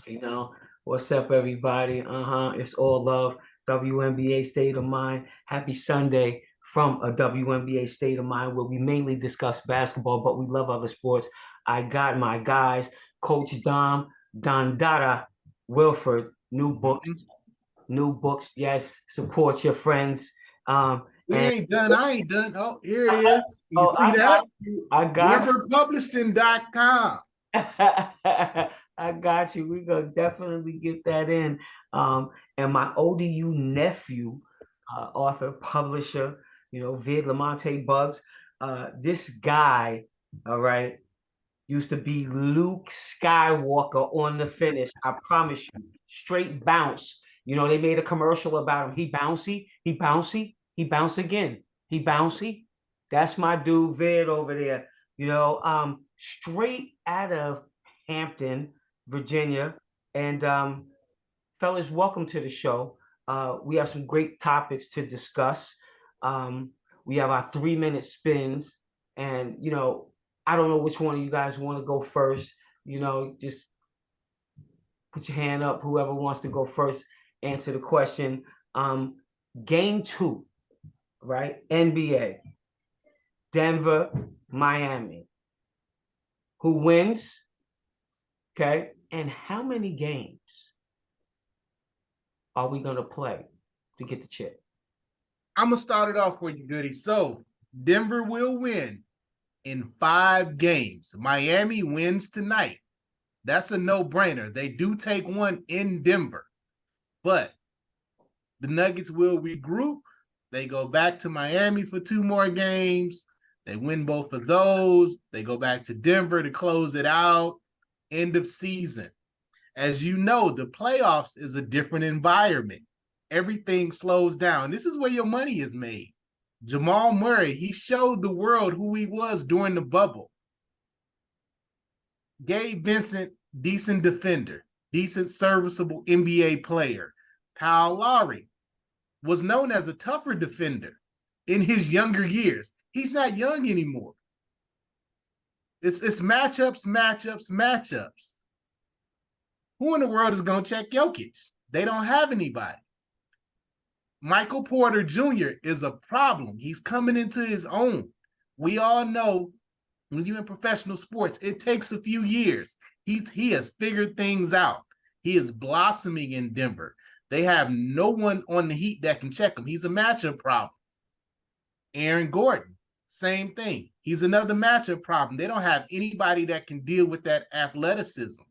You know, what's up, everybody? It's all love. WNBA State of Mind. Happy Sunday from a WNBA State of Mind where we mainly discuss basketball, but we love other sports. I got my guys, Coach Don Dada, Wilford, Mm-mm. new books. Yes, support your friends. We And ain't done. I ain't done. Oh, here it is. You oh, see that? I got Riverpublishing.com. I got you. We're gonna definitely get that in. And my ODU nephew, author, publisher, Vid Lamonte Bugs. This guy, all right, used to be Luke Skywalker on the finish. I promise you, straight bounce. They made a commercial about him. He bouncy, he bouncy, he bounce again. He bouncy. That's my dude Vid over there. Straight out of Hampton, Virginia. And fellas, welcome to the show. We have some great topics to discuss. Um, we have our 3 minute spins, and I don't know which one of you guys want to go first. Just put your hand up. Whoever wants to go first, answer the question. Um, Game two, right? NBA, Denver, Miami. Who wins? Okay. And how many games are we going to play to get the chip? I'm going to start it off for you, Goody. So, Denver will win in 5 games. Miami wins tonight. That's a no-brainer. They do take one in Denver. But the Nuggets will regroup. They go back to Miami for 2 more games. They win both of those. They go back to Denver to close it out. End of season. As you know, the playoffs is a different environment. Everything slows down. This is where your money is made. Jamal Murray, he showed the world who he was during the bubble. Gabe Vincent, decent defender, decent serviceable NBA player. Kyle Lowry was known as a tougher defender in his younger years. He's not young anymore. It's matchups. Who in the world is going to check Jokic? They don't have anybody. Michael Porter Jr. is a problem. He's coming into his own. We all know when you're in professional sports, it takes a few years. He has figured things out. He is blossoming in Denver. They have no one on the Heat that can check him. He's a matchup problem. Aaron Gordon, same thing. He's another matchup problem. They don't have anybody that can deal with that athleticism.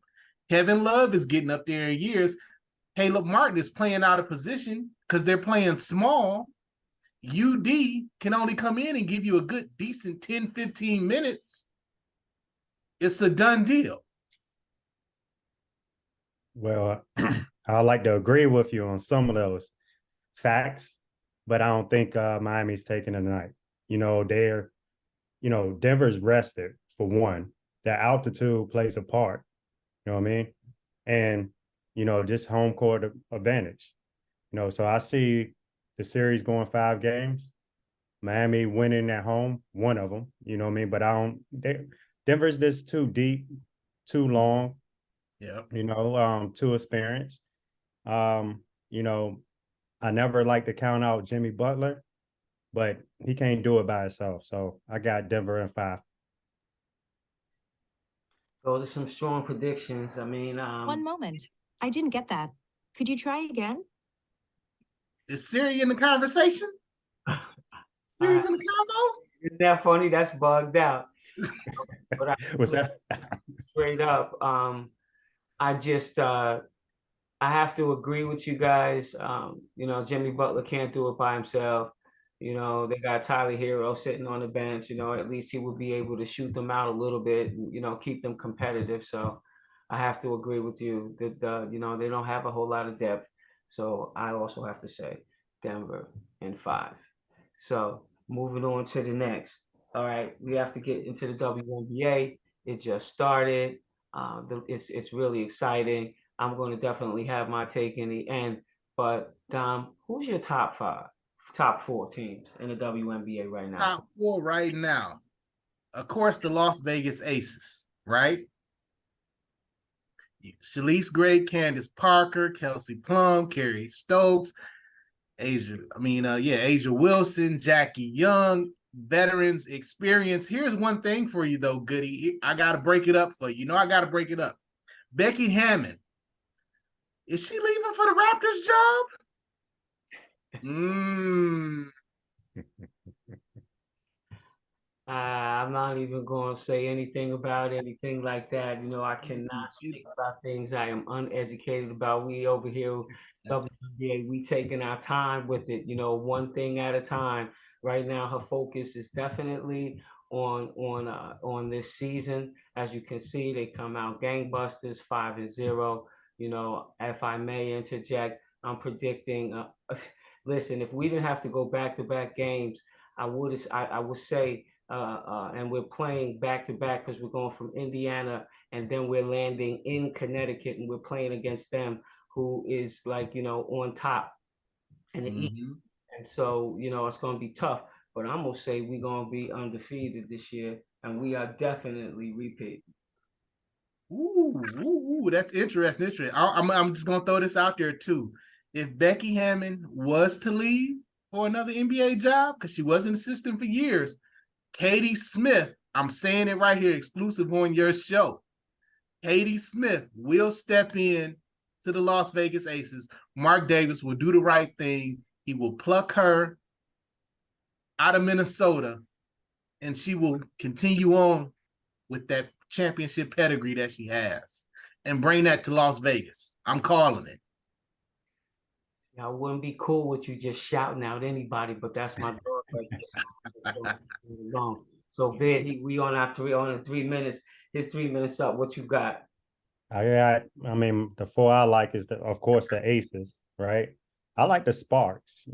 Kevin Love is getting up there in years. Caleb Martin is playing out of position because they're playing small. UD can only come in and give you a good, decent 10, 15 minutes. It's a done deal. Well, I like to agree with you on some of those facts, but I don't think Miami's taking it tonight. Denver's rested for one. The altitude plays a part. You know what I mean? And, just home court advantage. So I see the series going 5 games. Miami winning at home, one of them. You know what I mean? But Denver's just too deep, too long. Yeah. Too experienced. I never like to count out Jimmy Butler, but he can't do it by himself. So I got Denver in 5. Those are some strong predictions. I mean, One moment. I didn't get that. Could you try again? Is Siri in the conversation? Siri's in the combo? Isn't that funny? That's bugged out. But What's that? Straight up, I have to agree with you guys. Jimmy Butler can't do it by himself. They got Tyler Hero sitting on the bench. At least he would be able to shoot them out a little bit, keep them competitive. So I have to agree with you that, they don't have a whole lot of depth. So I also have to say Denver in 5. So moving on to the next. All right, we have to get into the WNBA. It just started. It's really exciting. I'm going to definitely have my take in the end. But Dom, who's your top 4 teams in the WNBA right now? Top 4 right now. Of course, the Las Vegas Aces, right? Shalise Gray, Candace Parker, Kelsey Plum, Carrie Stokes, Asia Wilson, Jackie Young, veterans, experience. Here's one thing for you, though, Goody. I got to break it up for you. I got to break it up. Becky Hammon, is she leaving for the Raptors job? I'm not even going to say anything about anything like that. I cannot speak about things I am uneducated about. We over here, WNBA, we taking our time with it, one thing at a time. Right now, her focus is definitely on this season. As you can see, they come out gangbusters, 5-0. If I may interject, I'm predicting. Listen, if we didn't have to go back-to-back games, I would say and we're playing back to back because we're going from Indiana and then we're landing in Connecticut and we're playing against them, who is on top in the East. And so, it's going to be tough. But I'm going to say we're going to be undefeated this year, and we are definitely repeating. Ooh, that's interesting. I'm just going to throw this out there, too. If Becky Hammon was to leave for another NBA job, because she was an assistant for years, Katie Smith, I'm saying it right here, exclusive on your show. Katie Smith will step in to the Las Vegas Aces. Mark Davis will do the right thing. He will pluck her out of Minnesota, and she will continue on with that championship pedigree that she has and bring that to Las Vegas. I'm calling it. I wouldn't be cool with you just shouting out anybody, but that's my dog. So Vid, we on in 3 minutes. His 3 minutes up. What you got? I mean, the four I like is of course the Aces, right? I like the Sparks.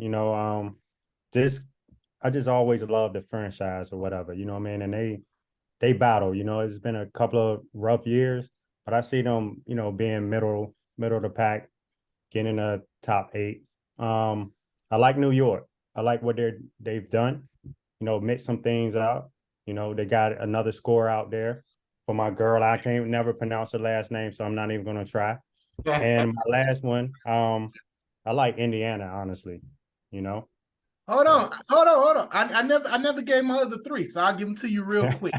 I just always love the franchise or whatever. You know what I mean? And they battle. It's been a couple of rough years, but I see them, being middle of the pack, getting in the top 8. I like New York. I like what they've done. Mix some things out. They got another score out there for my girl. I can't never pronounce her last name, so I'm not even gonna try. And my last one, I like Indiana, honestly. Hold on. I never gave my other 3, so I'll give them to you real quick.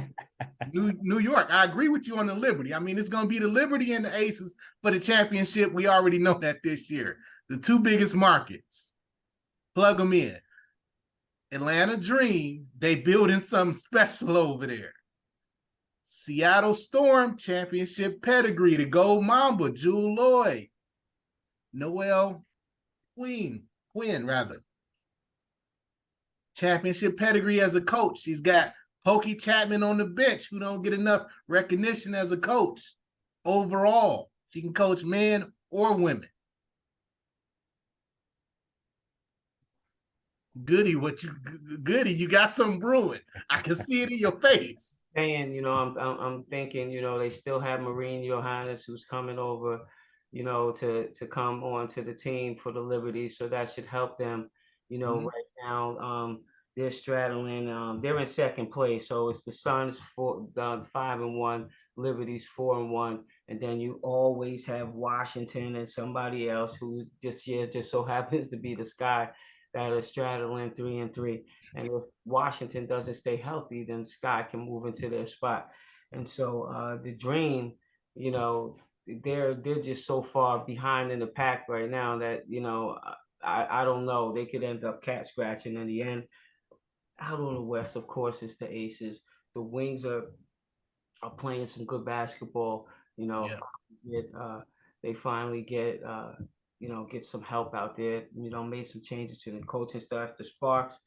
New York, I agree with you on the Liberty. I mean, it's going to be the Liberty and the Aces for the championship. We already know that this year. The 2 biggest markets. Plug them in. Atlanta Dream, they building something special over there. Seattle Storm, championship pedigree. The Gold Mamba, Jewel Lloyd. Noelle Quinn, rather. Championship pedigree as a coach. She's got Pokey Chapman on the bench, who don't get enough recognition as a coach. Overall, she can coach men or women. Goody, you got something brewing. I can see it in your face. And I'm thinking, they still have Marine Johannes, who's coming over, to come on to the team for the Liberty, so that should help them. Right now, they're straddling. They're in second place, so it's the Suns 5-1, Liberty's 4-1, and then you always have Washington and somebody else who this year just so happens to be the Sky, that are straddling 3-3. And if Washington doesn't stay healthy, then Sky can move into their spot. And so the Dream, they're just so far behind in the pack right now that I don't know. They could end up cat scratching in the end. Out on the West, of course, it's the Aces. The Wings are playing some good basketball. They finally get get some help out there. Made some changes to the coaching staff. The Sparks,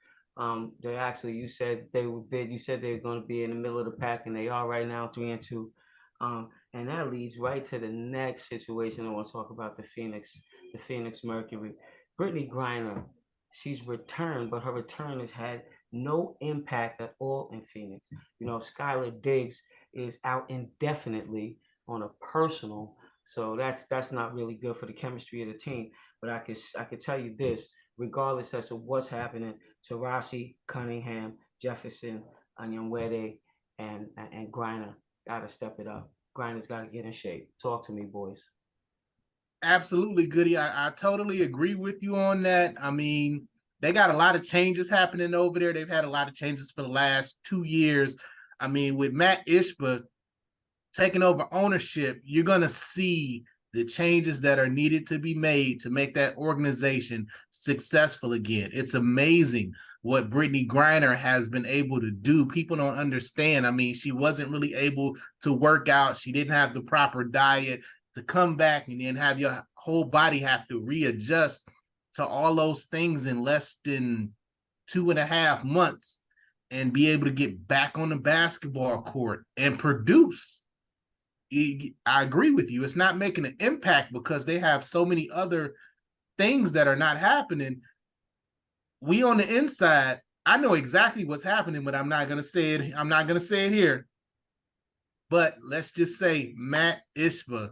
they actually, you said they were going to be in the middle of the pack, and they are right now 3-2. And that leads right to the next situation I want to talk about, the Phoenix Mercury. Brittany Griner, she's returned, but her return has had no impact at all in Phoenix. Skylar Diggs is out indefinitely on a personal, so that's not really good for the chemistry of the team. But I could tell you this, regardless as to what's happening, Taurasi, Cunningham, Jefferson, Onyenwere, and Griner gotta step it up. Grinder's got to get in shape. Talk to me, boys. Absolutely, Goody. I totally agree with you on that. I mean, they got a lot of changes happening over there. They've had a lot of changes for the last 2 years. I mean, with Matt Ishbia taking over ownership, you're going to see the changes that are needed to be made to make that organization successful again. It's amazing what Brittany Griner has been able to do. People don't understand. I mean, she wasn't really able to work out. She didn't have the proper diet to come back and then have your whole body have to readjust to all those things in less than 2.5 months and be able to get back on the basketball court and produce. I agree with you. It's not making an impact because they have so many other things that are not happening. We on the inside, I know exactly what's happening, but I'm not gonna say it. I'm not gonna say it here. But let's just say Matt Ishbia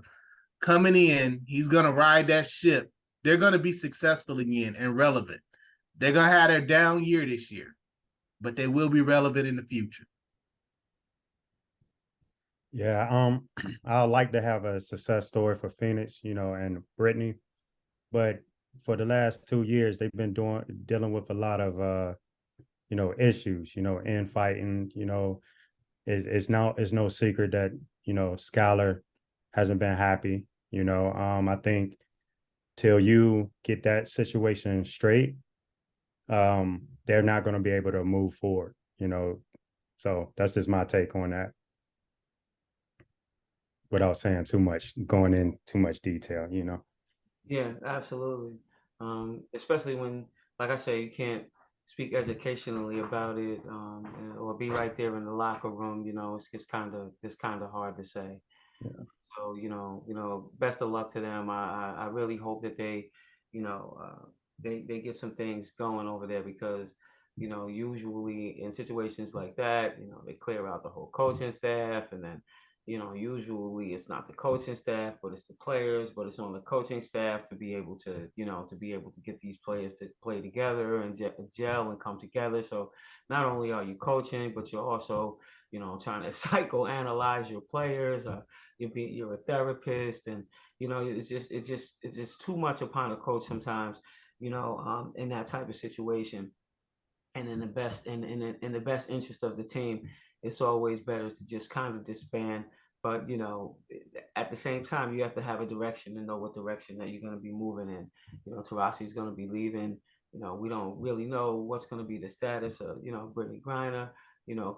coming in, he's gonna ride that ship. They're gonna be successful again and relevant. They're gonna have their down year this year, but they will be relevant in the future. Yeah, I'd like to have a success story for Phoenix, and Brittany, but for the last 2 years, they've been dealing with a lot of issues, infighting. It's no secret that Skylar hasn't been happy. I think till you get that situation straight, they're not going to be able to move forward. So that's just my take on that. Without saying too much, going in too much detail. Yeah, absolutely. Especially when, like I say, you can't speak educationally about it, or be right there in the locker room. It's kind of hard to say. Yeah. So best of luck to them. I really hope that they get some things going over there because usually in situations like that, they clear out the whole coaching staff, and then usually it's not the coaching staff, but it's the players, but it's on the coaching staff to be able to get these players to play together and gel and come together. So not only are you coaching, but you're also trying to psychoanalyze your players. You're a therapist, and it's just too much upon a coach sometimes, in that type of situation. And in the best interest of the team, it's always better to just kind of disband. But at the same time, you have to have a direction and know what direction that you're going to be moving in. Tarasi's going to be leaving. We don't really know what's going to be the status of Brittany Griner.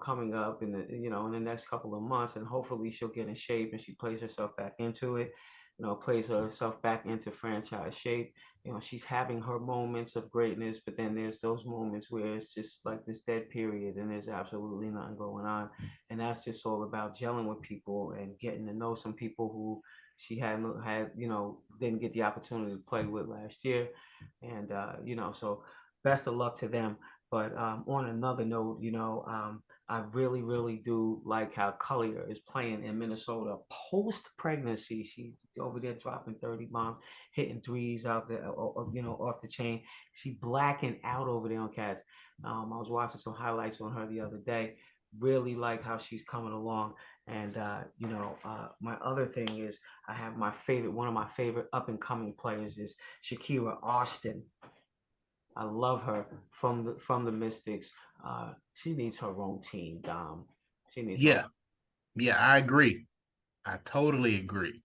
Coming up in the next couple of months, and hopefully she'll get in shape and she plays herself back into it. Plays herself back into franchise shape. She's having her moments of greatness, but then there's those moments where it's just like this dead period and there's absolutely nothing going on. And that's just all about gelling with people and getting to know some people who she had didn't get the opportunity to play with last year. And so best of luck to them. But on another note, I really, really do like how Collier is playing in Minnesota post pregnancy. She's over there dropping 30 bombs, hitting threes out there, off the chain. She blacking out over there on Cats. I was watching some highlights on her the other day. Really like how she's coming along. And my other thing is I have one of my favorite up and coming players is Shakira Austin. I love her from the Mystics. She needs her own team, Dom. She needs her. Yeah, yeah, I agree. I totally agree.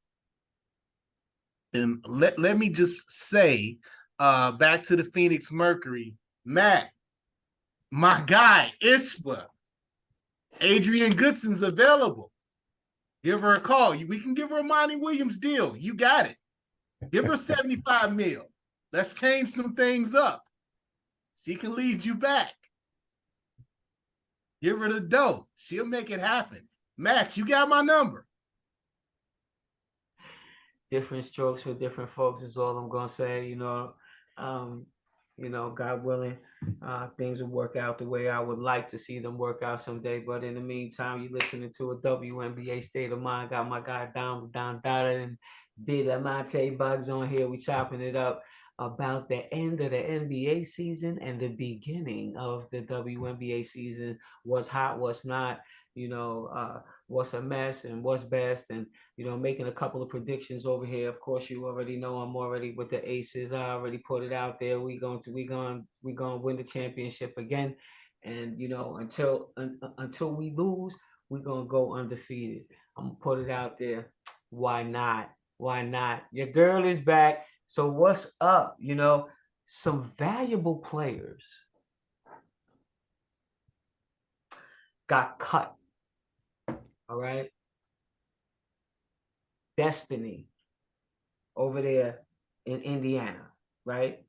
And let me just say, back to the Phoenix Mercury, Matt, my guy, Ishbia, Adrian Goodson's available. Give her a call. We can give her a Monty Williams deal. You got it. Give her 75 mil. Let's change some things up. She can lead you back. Give her the dough. She'll make it happen. Max, you got my number. Different strokes for different folks is all I'm gonna say. God willing, things will work out the way I would like to see them work out someday. But in the meantime, you're listening to a WNBA State of Mind. Got my guy Don Dada and Big Lamonte Bugs on here. We chopping it up about the end of the NBA season and the beginning of the WNBA season. What's hot, what's not. what's a mess and what's best, and making a couple of predictions over here. Of course, you already know I'm already with the Aces. I already put it out there. We going to win the championship again, and until we lose, we're gonna go undefeated. I'm gonna put it out there. Why not? Why not? Your girl is back. So what's up? Some valuable players got cut. All right. Destiny over there in Indiana, right?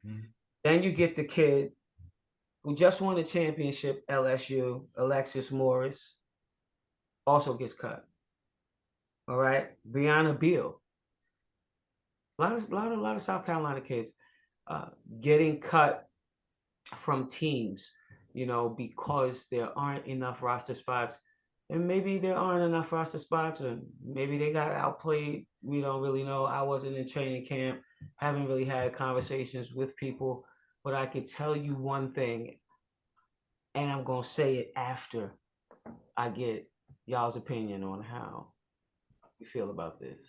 Mhm. Then you get the kid who just won a championship, LSU, Alexis Morris, also gets cut. All right. Brianna Beal. A lot of South Carolina kids getting cut from teams, because there aren't enough roster spots. And maybe there aren't enough roster spots, or maybe they got outplayed. We don't really know. I wasn't in training camp, haven't really had conversations with people, but I could tell you one thing, and I'm going to say it after I get y'all's opinion on how you feel about this.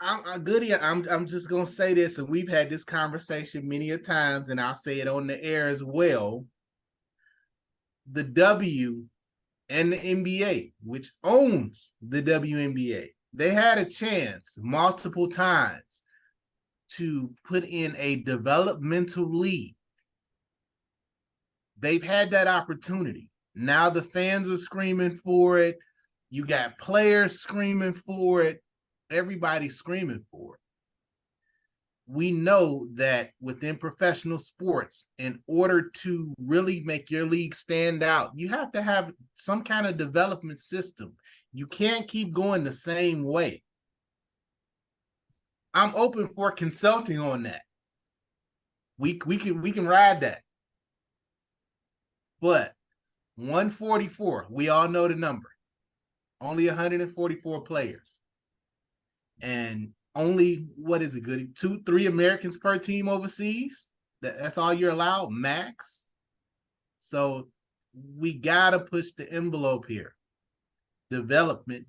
I'm Goody. I'm just gonna say this, and we've had this conversation many a times, and I'll say it on the air as well. The WNBA, which owns the WNBA, they had a chance multiple times to put in a developmental league. They've had that opportunity. Now the fans are screaming for it. You got players screaming for it. Everybody's screaming for it. We know that within professional sports, in order to really make your league stand out, you have to have some kind of development system. You can't keep going the same way. I'm open for consulting on that. We can ride that. But 144, we all know the number. Only 144 players. And only, what is it, Goody? 2-3 Americans per team overseas. That's all you're allowed, max. So we gotta push the envelope here. Development.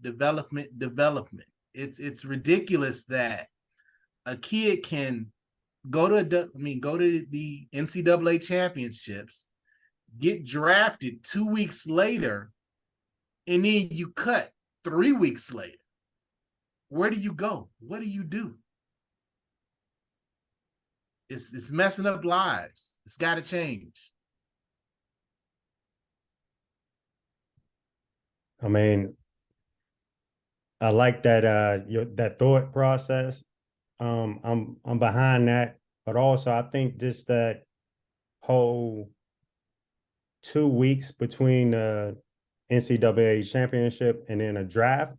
It's ridiculous that a kid can go to the NCAA championships, get drafted 2 weeks later, and then you cut 3 weeks later. Where do you go? What do you do? It's messing up lives. It's got to change. I mean, I like that that thought process. I'm behind that, but also I think just that whole 2 weeks between the NCAA championship and then a draft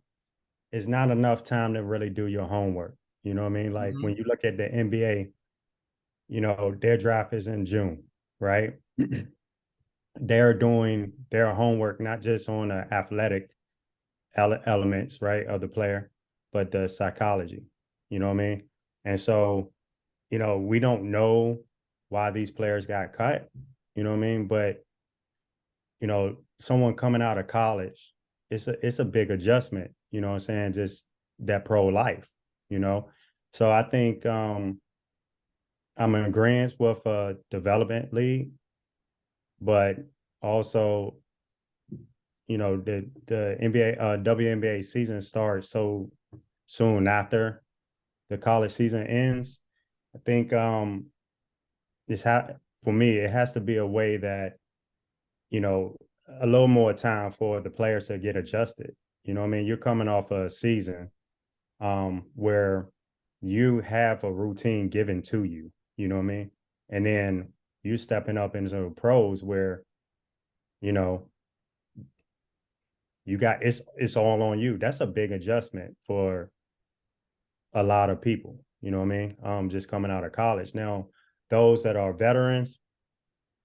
is not enough time to really do your homework. You know what I mean? Like when you look at the NBA, their draft is in June, right? They're doing their homework not just on the athletic elements, right, of the player, but the psychology. You know what I mean? And so, we don't know why these players got cut. You know what I mean? But someone coming out of college, it's a big adjustment. You know what I'm saying? Just that pro life. So I think I'm in agreement with a development league, but also, the NBA WNBA season starts so soon after the college season ends. I think for me, it has to be a way that, a little more time for the players to get adjusted. You know what I mean? You're coming off a season where you have a routine given to you, you know what I mean? And then you stepping up into pros where, you got it's all on you. That's a big adjustment for a lot of people, you know what I mean? Just coming out of college. Now, those that are veterans,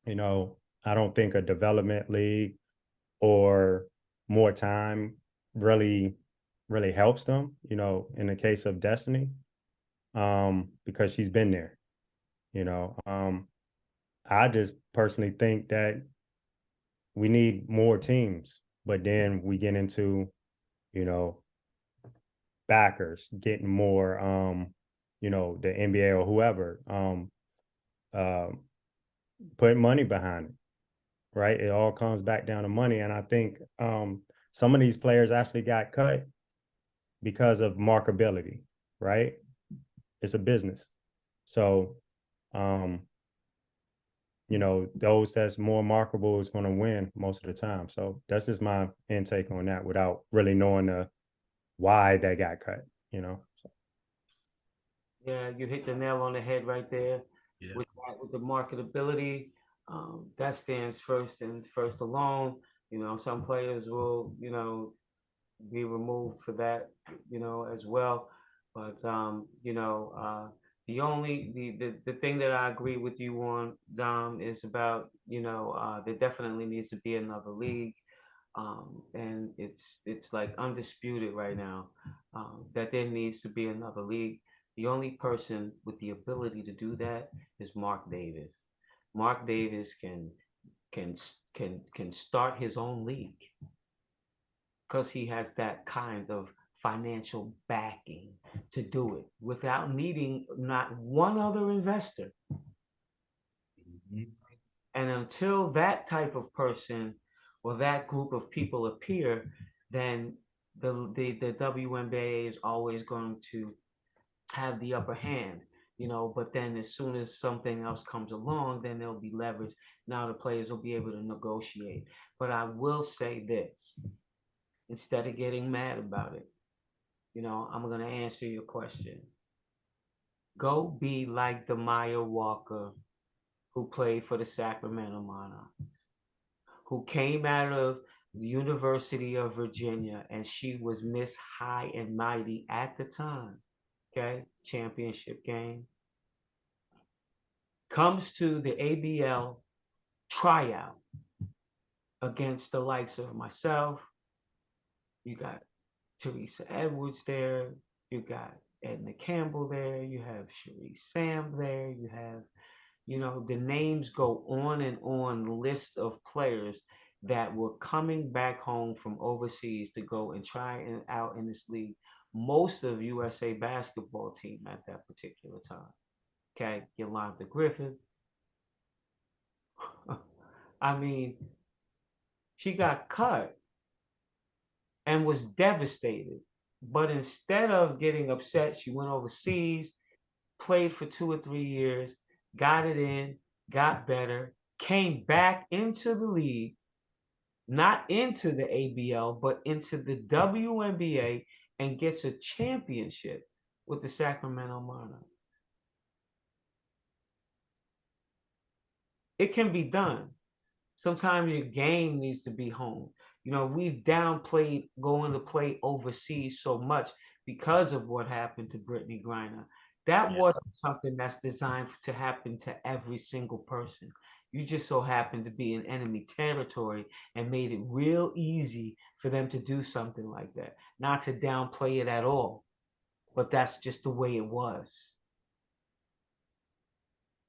I don't think a development league or more time really helps them, in the case of Destiny, because she's been there. I just personally think that we need more teams, but then we get into, you know, backers getting more, the NBA or whoever, um, putting money behind it, right? It all comes back down to money. And I think some of these players actually got cut because of markability, right? It's a business. So, those that's more marketable is going to win most of the time. So that's just my intake on that without really knowing why they got cut. So. Yeah, you hit the nail on the head right there. Yeah. With the marketability, that stands first and first alone. Some players will, be removed for that, as well. But the thing that I agree with you on, Dom, is about, there definitely needs to be another league. And it's like undisputed right now, that there needs to be another league. The only person with the ability to do that is Mark Davis. Mark Davis can start his own league because he has that kind of financial backing to do it without needing not one other investor. Mm-hmm. And until that type of person or that group of people appear, then the WNBA is always going to have the upper hand. But then as soon as something else comes along, then there'll be leverage. Now the players will be able to negotiate. But I will say this, instead of getting mad about it, I'm going to answer your question. Go be like the Maya Walker who played for the Sacramento Monarchs, who came out of the University of Virginia, and she was Miss High and Mighty at the time. Okay, championship game. Comes to the ABL tryout against the likes of myself. You got Teresa Edwards there. You got Edna Campbell there. You have Cherie Sam there. You have, the names go on and on, lists of players that were coming back home from overseas to go and try and out in this league. Most of USA basketball team at that particular time. Okay, Yolanda Griffith. I mean, she got cut and was devastated. But instead of getting upset, she went overseas, played for 2 or 3 years, got it in, got better, came back into the league, not into the ABL, but into the WNBA, and gets a championship with the Sacramento Monarchs. It can be done. Sometimes your game needs to be home. We've downplayed going to play overseas so much because of what happened to Brittany Griner. That wasn't something that's designed to happen to every single person. You just so happened to be in enemy territory and made it real easy for them to do something like that. Not to downplay it at all, but that's just the way it was.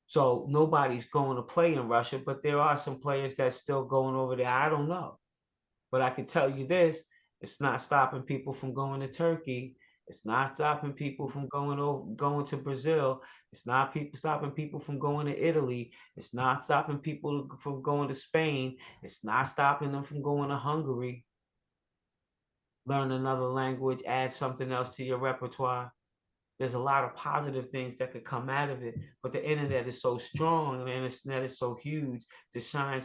So nobody's going to play in Russia, but there are some players that's still going over there. I don't know. But I can tell you this, it's not stopping people from going to Turkey. It's not stopping people from going to Brazil. It's not stopping people from going to Italy. It's not stopping people from going to Spain. It's not stopping them from going to Hungary. Learn another language, add something else to your repertoire. There's a lot of positive things that could come out of it, but the internet is so strong and the internet is so huge to shine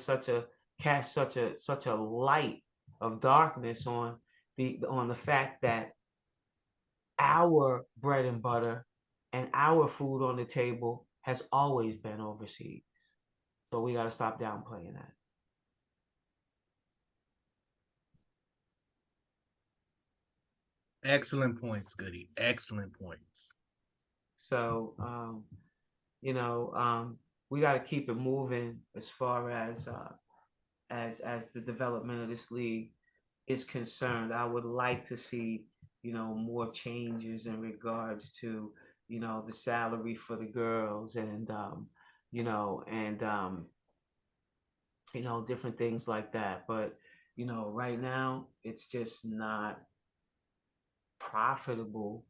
cast such a light of darkness on the fact that our bread and butter and our food on the table has always been overseas. So we got to stop downplaying that. Excellent points, Goody. Excellent points. So, we got to keep it moving as far as the development of this league is concerned. I would like to see, more changes in regards to, the salary for the girls and, different things like that. But, right now it's just not profitable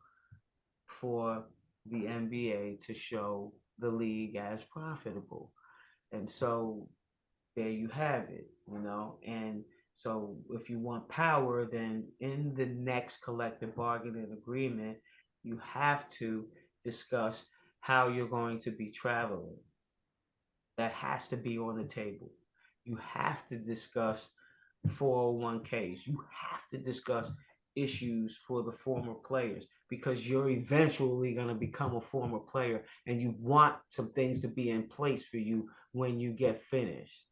for the NBA to show the league as profitable. And so there you have it. And so if you want power, then in the next collective bargaining agreement, you have to discuss how you're going to be traveling. That has to be on the table. You have to discuss 401ks. You have to discuss issues for the former players because you're eventually going to become a former player and you want some things to be in place for you when you get finished.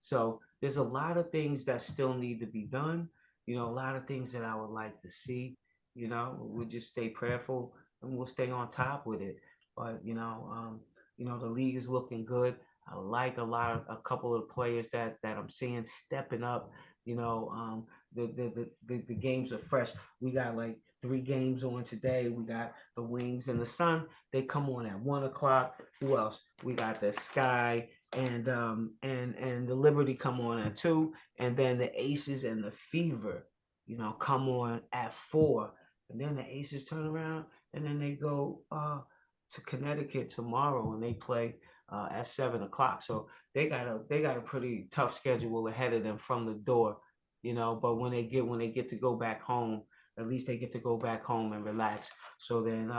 So there's a lot of things that still need to be done. A lot of things that I would like to see. We'll just stay prayerful and we'll stay on top with it. But the league is looking good. I like a couple of players that I'm seeing stepping up. The games are fresh. We got like 3 games on today. We got the Wings and the Sun. They come on at 1 o'clock. Who else? We got the Sky and the Liberty come on at 2, and then the Aces and the Fever, come on at 4, and then the Aces turn around and then they go to Connecticut tomorrow and they play at 7 o'clock. So they got a pretty tough schedule ahead of them from the door, But when they get to go back home, at least they get to go back home and relax. So then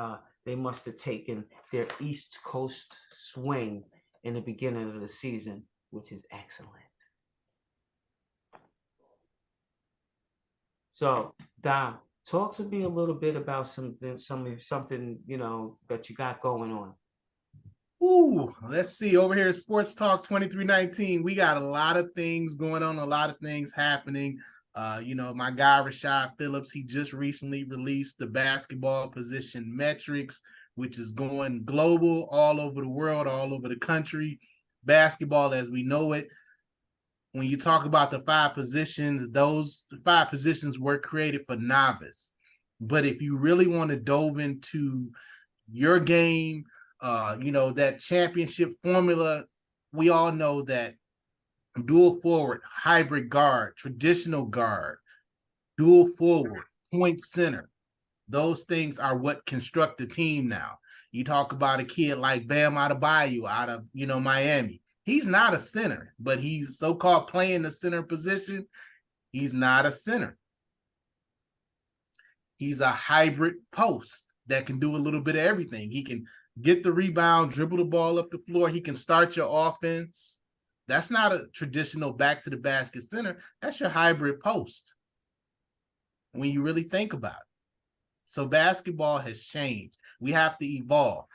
they must have taken their East Coast swing in the beginning of the season, which is excellent. So, Dom, talk to me a little bit about something that you got going on. Ooh, let's see. Over here at Sports Talk 2319, we got a lot of things going on, a lot of things happening. My guy Rashad Phillips, he just recently released the basketball position metrics, which is going global, all over the world, all over the country. Basketball as we know it. When you talk about the 5 positions, those 5 positions were created for novice. But if you really want to dove into your game, that championship formula, we all know that dual forward, hybrid guard, traditional guard, dual forward, point center, those things are what construct the team now. You talk about a kid like Bam Adebayo out of, Miami. He's not a center, but he's so-called playing the center position. He's not a center. He's a hybrid post that can do a little bit of everything. He can get the rebound, dribble the ball up the floor. He can start your offense. That's not a traditional back to the basket center. That's your hybrid post when you really think about it. So basketball has changed. We have to evolve.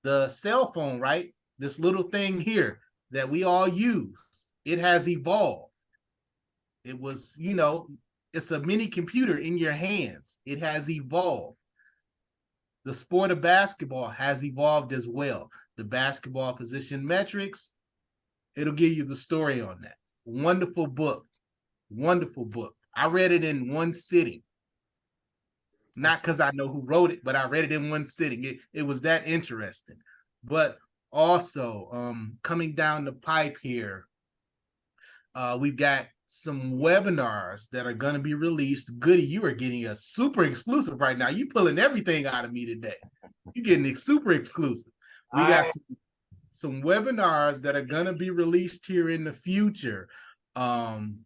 The cell phone, right? This little thing here that we all use, it has evolved. It was, it's a mini computer in your hands. It has evolved. The sport of basketball has evolved as well. The basketball position metrics, it'll give you the story on that. Wonderful book. Wonderful book. I read it in one sitting. Not because I know who wrote it, but I read it in one sitting. It was that interesting. But also, coming down the pipe here, we've got some webinars that are going to be released. Goody, you are getting a super exclusive right now. You pulling everything out of me today. You're getting super exclusive. We got some webinars that are going to be released here in the future. One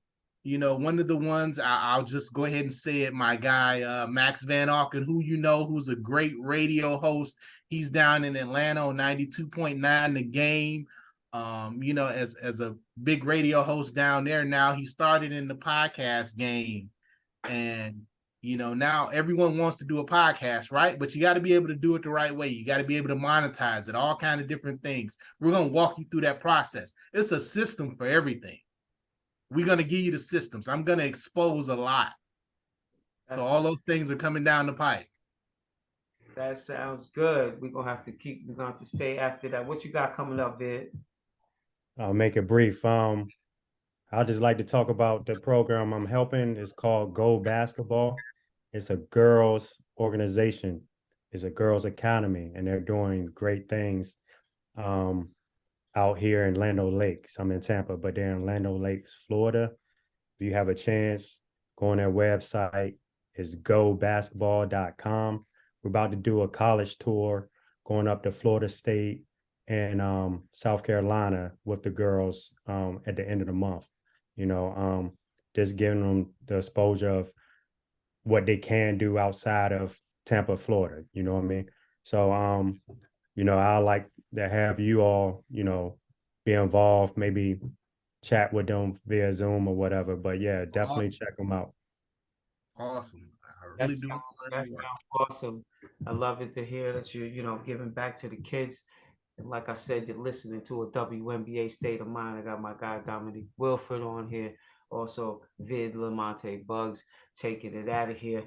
of the ones, I'll just go ahead and say it, my guy, Max Van Auken, who's a great radio host. He's down in Atlanta on 92.9 The Game. As a big radio host down there now. He started in the podcast game. And, now everyone wants to do a podcast, right? But you got to be able to do it the right way. You got to be able to monetize it, all kind of different things. We're going to walk you through that process. It's a system for everything. We're going to give you the systems. I'm going to expose a lot. So all those things are coming down the pipe. That sounds good. We're going to have to stay after that. What you got coming up, Vid? I'll make it brief. I'd just like to talk about the program I'm helping. It's called Go Basketball. It's a girls organization. It's a girls academy, and they're doing great things. out here in Land Lakes. I'm in Tampa, but they're in Land Lakes, Florida. If you have a chance, go on their website. It's gobasketball.com. We're about to do a college tour going up to Florida State and South Carolina with the girls at the end of the month. Just giving them the exposure of what they can do outside of Tampa, Florida. You know what I mean? So, I like to have you all, be involved, maybe chat with them via Zoom or whatever. But yeah, definitely Awesome. check them out. Awesome. I really do. That sounds awesome. I love it to hear that you're giving back to the kids. And like I said, you're listening to a WNBA State of Mind. I got my guy Dominique Wilford on here. Also, Lamonte Bugs taking it out of here.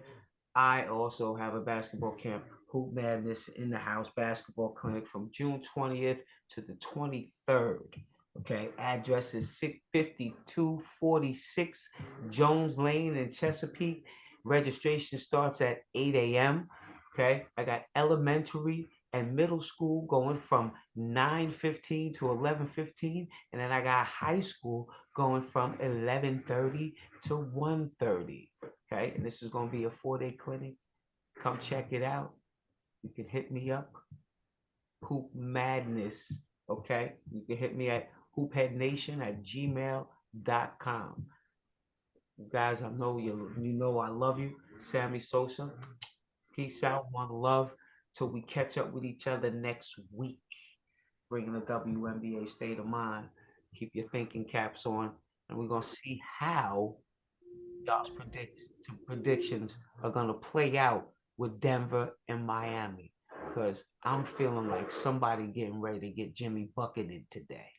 I also have a basketball camp, Hoop Madness in the House basketball clinic from June 20th to the 23rd. Okay, address is 5246 Jones Lane in Chesapeake. Registration starts at 8 a.m. Okay, I got elementary and middle school going from 9:15 to 11:15, and then I got high school going from 11:30 to 1:30. Okay, and this is going to be a 4-day clinic. Come check it out. You can hit me up. Hoop Madness. Okay, you can hit me at hoopheadnation@gmail.com. You guys, I know I love you. Sammy Sosa. Peace out, one love. Till we catch up with each other next week. Bringing the WNBA State of Mind. Keep your thinking caps on, and we're gonna see how y'all's predictions are gonna play out with Denver and Miami. Because I'm feeling like somebody getting ready to get Jimmy bucketed today.